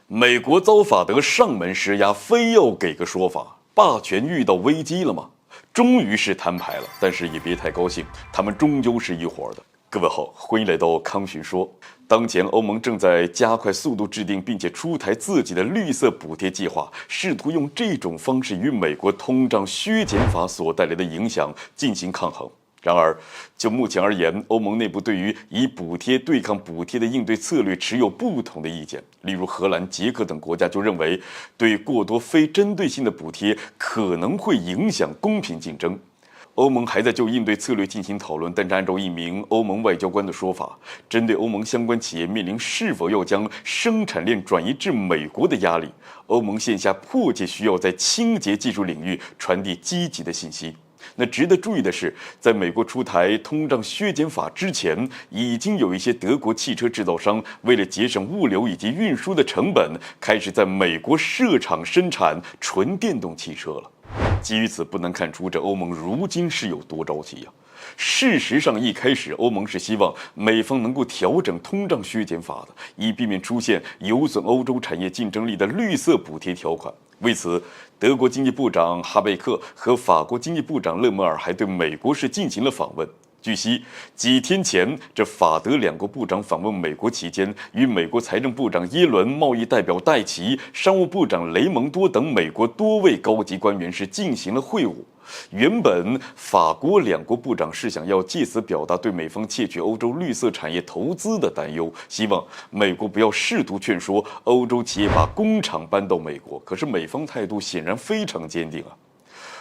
美国遭法德上门施压，非要给个说法，霸权遇到危机了吗？终于是摊牌了，但是也别太高兴，他们终究是一伙的。各位好，欢迎来到康寻说。当前欧盟正在加快速度制定并且出台自己的绿色补贴计划，试图用这种方式与美国通胀削减法所带来的影响进行抗衡。然而，就目前而言，欧盟内部对于以补贴对抗补贴的应对策略持有不同的意见。例如，荷兰、捷克等国家就认为，对过多非针对性的补贴可能会影响公平竞争。欧盟还在就应对策略进行讨论，但是按照一名欧盟外交官的说法，针对欧盟相关企业面临是否要将生产链转移至美国的压力，欧盟线下迫切需要在清洁技术领域传递积极的信息。那值得注意的是，在美国出台通胀削减法之前，已经有一些德国汽车制造商为了节省物流以及运输的成本，开始在美国设厂生产纯电动汽车了。基于此，不难看出这欧盟如今是有多着急呀。事实上，一开始欧盟是希望美方能够调整通胀削减法的，以避免出现有损欧洲产业竞争力的绿色补贴条款。为此，德国经济部长哈贝克和法国经济部长勒摩尔还对美国是进行了访问。据悉，几天前，这法德两国部长访问美国期间，与美国财政部长耶伦、贸易代表戴奇、商务部长雷蒙多等美国多位高级官员是进行了会晤。原本法国两国部长是想要借此表达对美方窃取欧洲绿色产业投资的担忧，希望美国不要试图劝说欧洲企业把工厂搬到美国。可是美方态度显然非常坚定啊。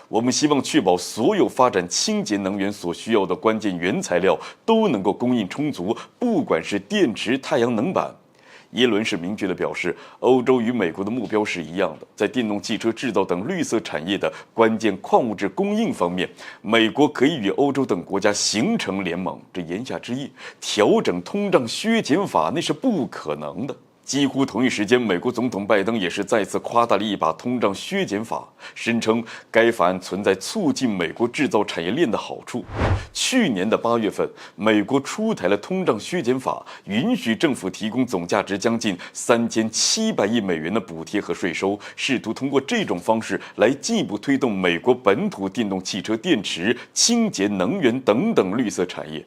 我们希望确保所有发展清洁能源所需要的关键原材料都能够供应充足，不管是电池、太阳能板。耶伦是明确地表示，欧洲与美国的目标是一样的，在电动汽车制造等绿色产业的关键矿物质供应方面，美国可以与欧洲等国家形成联盟。这言下之意，调整通胀削减法那是不可能的。几乎同一时间，美国总统拜登也是再次夸大了一把通胀削减法，声称该法案存在促进美国制造产业链的好处。去年的8月份，美国出台了通胀削减法，允许政府提供总价值将近3700亿美元的补贴和税收，试图通过这种方式来进一步推动美国本土电动汽车、电池、清洁能源等等绿色产业。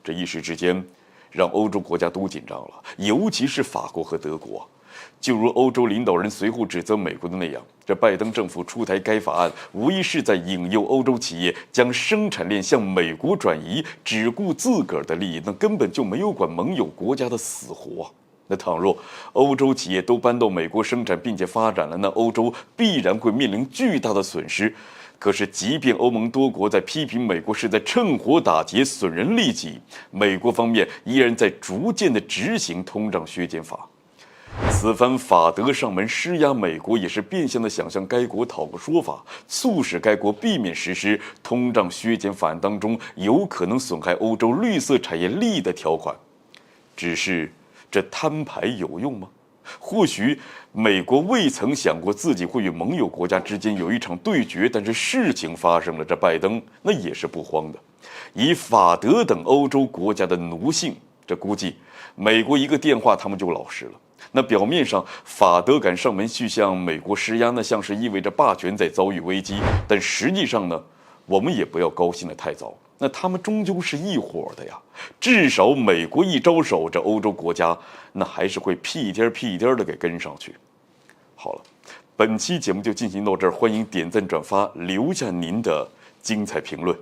这一时之间，让欧洲国家都紧张了，尤其是法国和德国。就如欧洲领导人随后指责美国的那样，这拜登政府出台该法案，无疑是在引诱欧洲企业将生产链向美国转移，只顾自个儿的利益，那根本就没有管盟友国家的死活啊。那倘若欧洲企业都搬到美国生产并且发展了，那欧洲必然会面临巨大的损失。可是，即便欧盟多国在批评美国是在趁火打劫、损人利己，美国方面依然在逐渐地执行通胀削减法。此番法德上门施压美国，也是变相地想向该国讨个说法，促使该国避免实施通胀削减法案当中有可能损害欧洲绿色产业利益的条款。只是，这摊牌有用吗？或许美国未曾想过自己会与盟友国家之间有一场对决，但是事情发生了，这拜登那也是不慌的。以法德等欧洲国家的奴性，这估计美国一个电话他们就老实了。那表面上法德敢上门去向美国施压，那像是意味着霸权在遭遇危机，但实际上呢，我们也不要高兴得太早。那他们终究是一伙的呀，至少美国一招手，这欧洲国家那还是会屁颠屁颠的给跟上去。好了，本期节目就进行到这儿，欢迎点赞转发，留下您的精彩评论。